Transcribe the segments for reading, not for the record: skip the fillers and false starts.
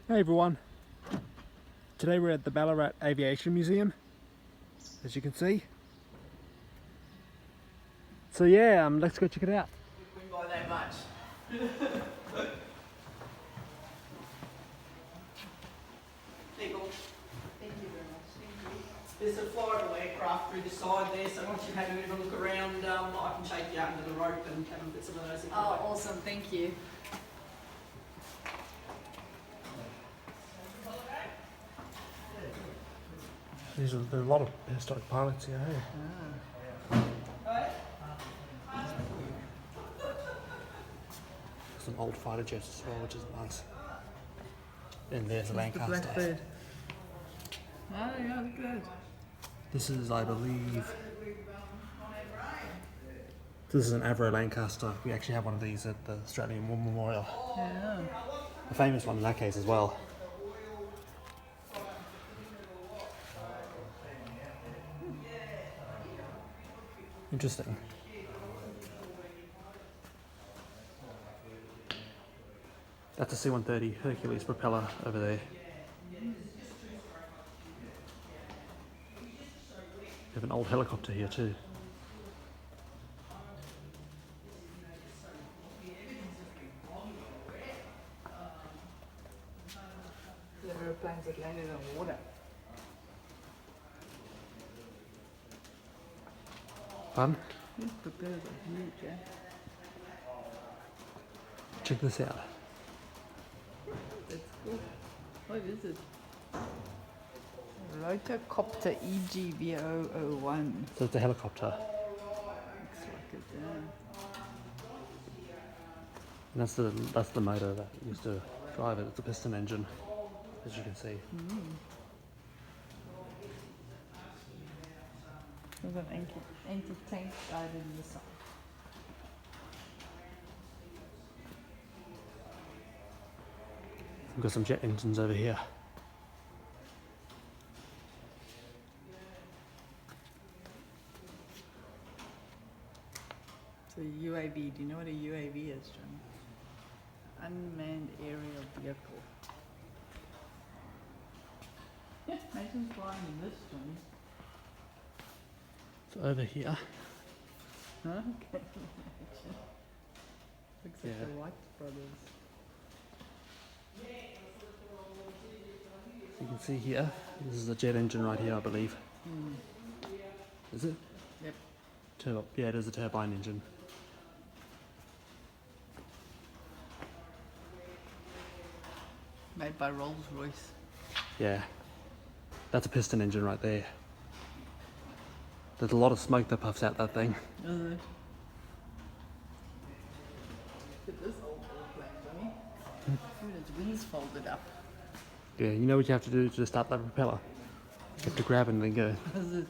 Hey everyone, today we're at the Ballarat Aviation Museum, as you can see. So yeah, let's go check it out. Wouldn't buy that much. There you go. Thank you very much. Thank you. There's a flyable aircraft through the side there, so once you've had a bit of a look around, I can take you out into the rope and have a look at some of those. Oh, awesome. Thank you. There's a lot of historic pilots here, hey? Some old fighter jets as well, which is nice. And there's a Lancaster. Oh, yeah, good. This is, I believe, this is an Avro Lancaster. We actually have one of these at the Australian War Memorial. Yeah. A famous one in that case as well. Interesting. That's a C-130 Hercules propeller over there. We have an old helicopter here too. The aeroplanes that landed on water. Fun? These propellers are huge, eh? Check this out. That's cool. What is it? Rotocopter EGV001. So it's a helicopter. Looks like it, yeah. And that's the motor that used to drive it. It's a piston engine, as you can see. There's an anti-tank guided missile. We've got some jet engines over here. It's a UAV. Do you know what a UAV is, John? Unmanned aerial vehicle. Imagine flying this, John. So over here, Huh? Okay. Looks like Yeah. the Wright brothers. you can see here, this is a jet engine right here, I believe. Is it? Yep. Yeah, it is a turbine engine. Made by Rolls-Royce. Yeah, that's a piston engine right there. There's a lot of smoke that puffs out that thing. Is it? Look at this old airplane, Johnny. Look at its wings folded up. Yeah, you know what you have to do to start that propeller? You have to grab it and then go. Is it? It's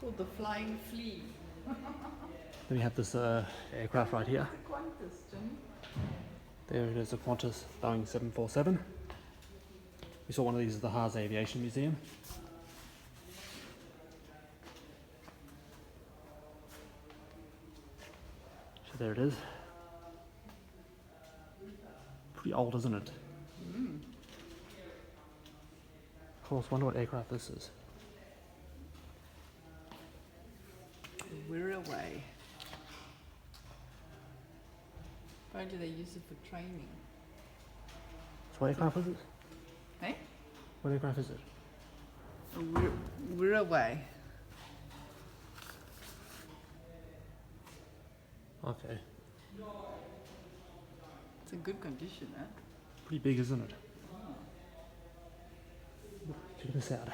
called the Flying Flea. Then we have this aircraft right here. The Qantas, Johnny. There it is, a Qantas Boeing 747. We saw one of these at the Haas Aviation Museum. So there it is. Pretty old, isn't it? Of course, wonder what aircraft this is. We're away. Apparently they use it for training. So what aircraft is it? Hey? What aircraft is it? We're away. Okay. It's in good condition, huh? Pretty big, isn't it? Check this out.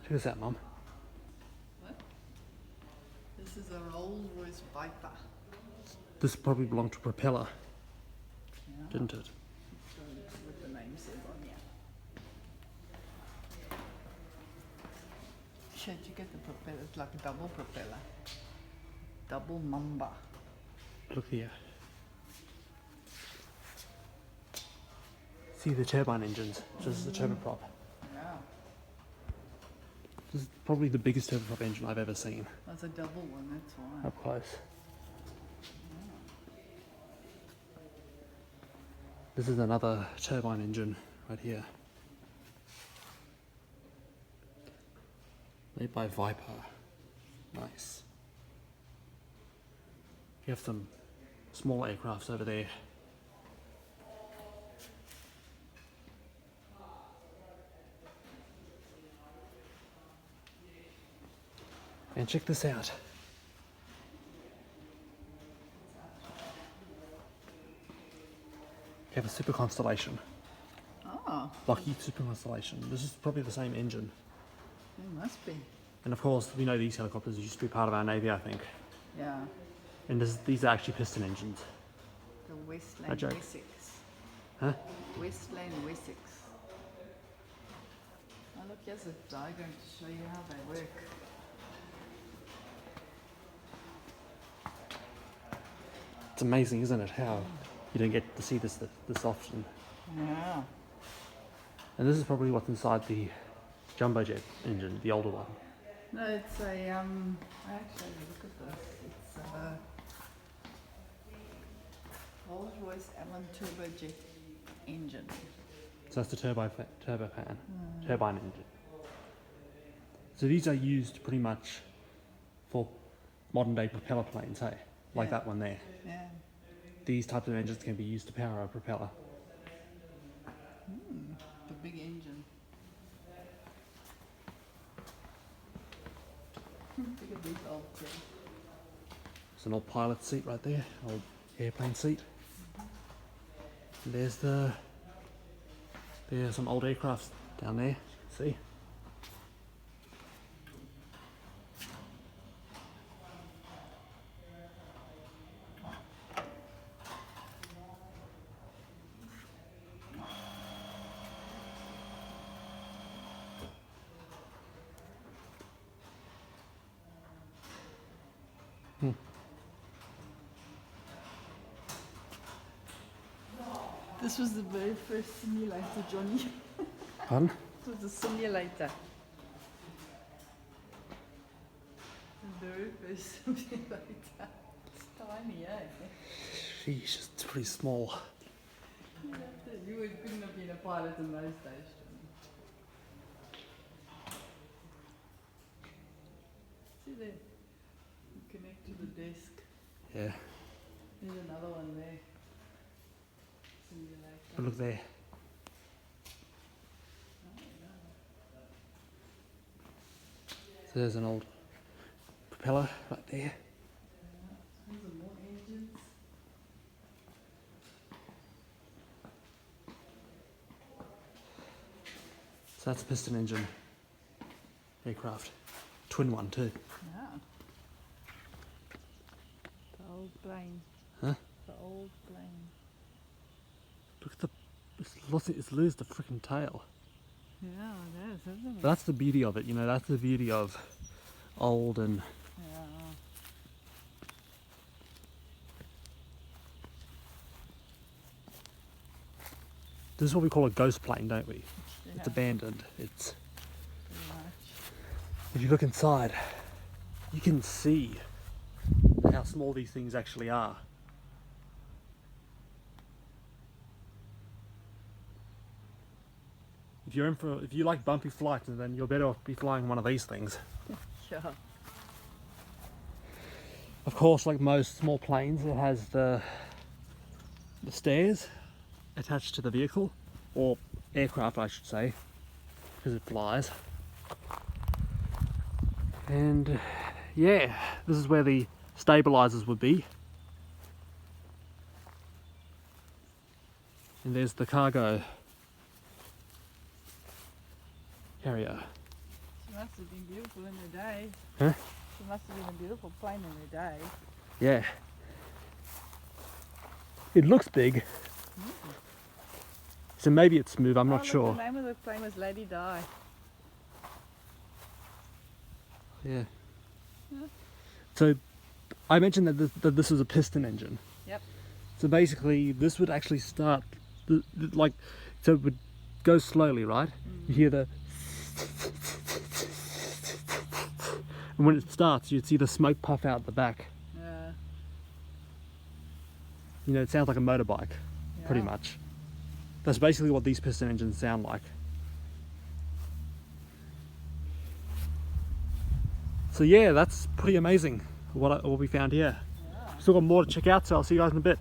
Check this out, Mum. What? This is a Rolls-Royce Viper. This probably belonged to a propeller, Yeah. didn't it? So it's what the name says on here. Should you get the propeller? It's like a double propeller. Double mamba. Look here. See the turbine engines. This is the turboprop. Yeah. This is probably the biggest turboprop engine I've ever seen That's a double one, that's why. up close. This is another turbine engine right here. Made by Viper. Nice. You have some small aircrafts over there. And check this out. You have a super constellation. Oh, Lockheed Super Constellation. This is probably the same engine. it must be. And of course, we know these helicopters used to be part of our Navy, I think. Yeah, And these are actually piston engines. the A Westland joke. Wessex. Huh? Westland Wessex. Oh, look, here's a diagram to show you how they work. It's amazing, isn't it, how you don't get to see this often. Yeah. And this is probably what's inside the jumbo jet engine, the older one. No, it's a, actually, look at this. It's a Rolls-Royce Allen turbojet engine. So that's the turbine engine. So these are used pretty much for modern day propeller planes, hey? Like Yeah. that one there. Yeah. These types of engines can be used to power a propeller. The big engine. Look at these old things. There's an old pilot seat right there, old airplane seat. And there's some old aircrafts down there, see? This was the very first simulator, Johnny. Pardon? It was a simulator. The very first simulator. It's tiny, eh? Sheesh, it's pretty small. You couldn't have been a pilot in those days, Johnny. See there? You connect to the desk. Yeah, There's another one there. Simulator. but look there. So there's an old propeller right there. These are more engines. So that's a piston engine aircraft. Twin one too. Yeah. The old plane. Huh? The old plane. Look at it's lose the freaking tail. Yeah, it is, isn't it? That's the beauty of it, you know, that's the beauty of old and Yeah. this is what we call a ghost plane, don't we? It's Yeah, abandoned. It's pretty much. if you look inside, you can see how small these things actually are. If you like bumpy flights, then you're better off be flying one of these things. Yeah. Of course, like most small planes, it has the stairs attached to the vehicle, or aircraft I should say, because it flies. And yeah, this is where the stabilizers would be. And there's the cargo carrier. She must have been beautiful in her day. Huh? She must have been a beautiful plane in her day. Yeah. It looks big. So maybe it's smooth, I'm not look, sure. The name of the plane was Lady Di. Yeah. Yeah. So I mentioned that this was a piston engine. Yep. So basically this would actually start, so it would go slowly, right? You hear the And when it starts, you'd see the smoke puff out the back. Yeah. You know, it sounds like a motorbike, pretty Yeah. much. That's basically what these piston engines sound like. So yeah, that's pretty amazing what we found here. Yeah. Still got more to check out, so I'll see you guys in a bit.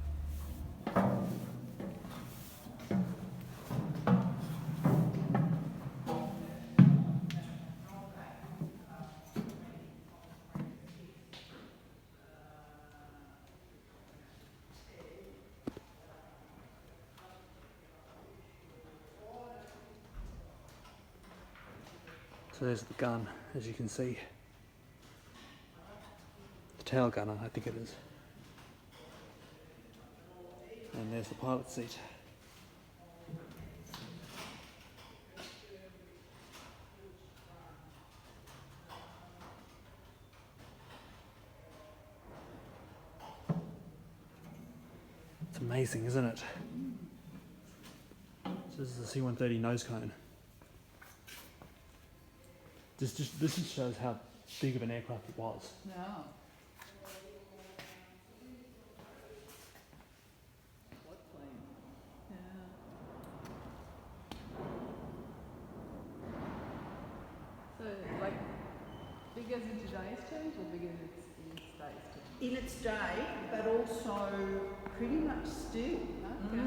So there's the gun, as you can see. The tail gunner, I think it is. And there's the pilot seat. It's amazing, isn't it? So this is the C-130 nose cone. This just shows how big of an aircraft it was. No. What plane? Yeah. So, like, big as in today's terms or big as it's in today's terms? In its day, but also pretty much still. Okay.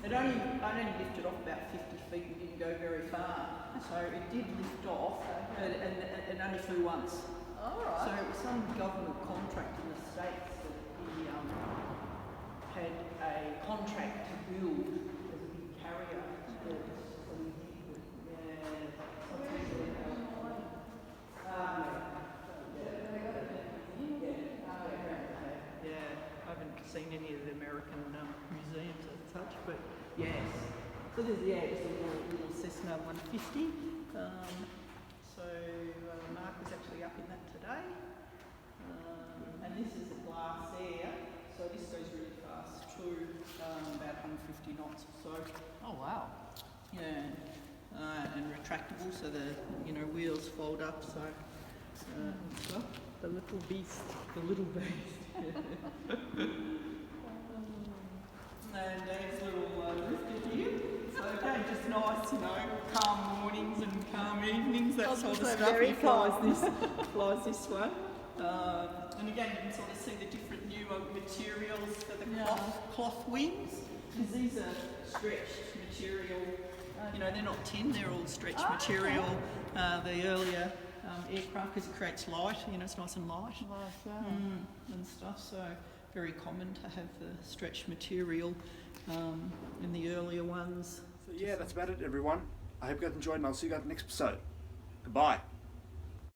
It only lifted off about 50 feet and didn't go very far. So it did lift off, and only flew once. All right. So it was some government contract in the States that he had a contract to build as a big carrier. Yeah, I haven't seen any of the American museums as such, but yes. So there's just a little Cessna 150. So Mark was actually up in that today. And this is a glass air, so this goes really fast too, about 150 knots or so. Oh, wow. Yeah, and retractable, so the wheels fold up. So well, The little beast. the little beast. And there's a little drifter here. So again, just nice, calm mornings and calm evenings, that sort of so stuff. very He flies this one. And again, you can sort of see the different new materials for the cloth wings, because these are stretched material. They're not tin, they're all stretched material. The earlier aircraft, because it creates light, it's nice and light and stuff. So very common to have the stretched material in the earlier ones. So yeah, that's about it, everyone. I hope you guys enjoyed, and I'll see you guys next episode. Goodbye.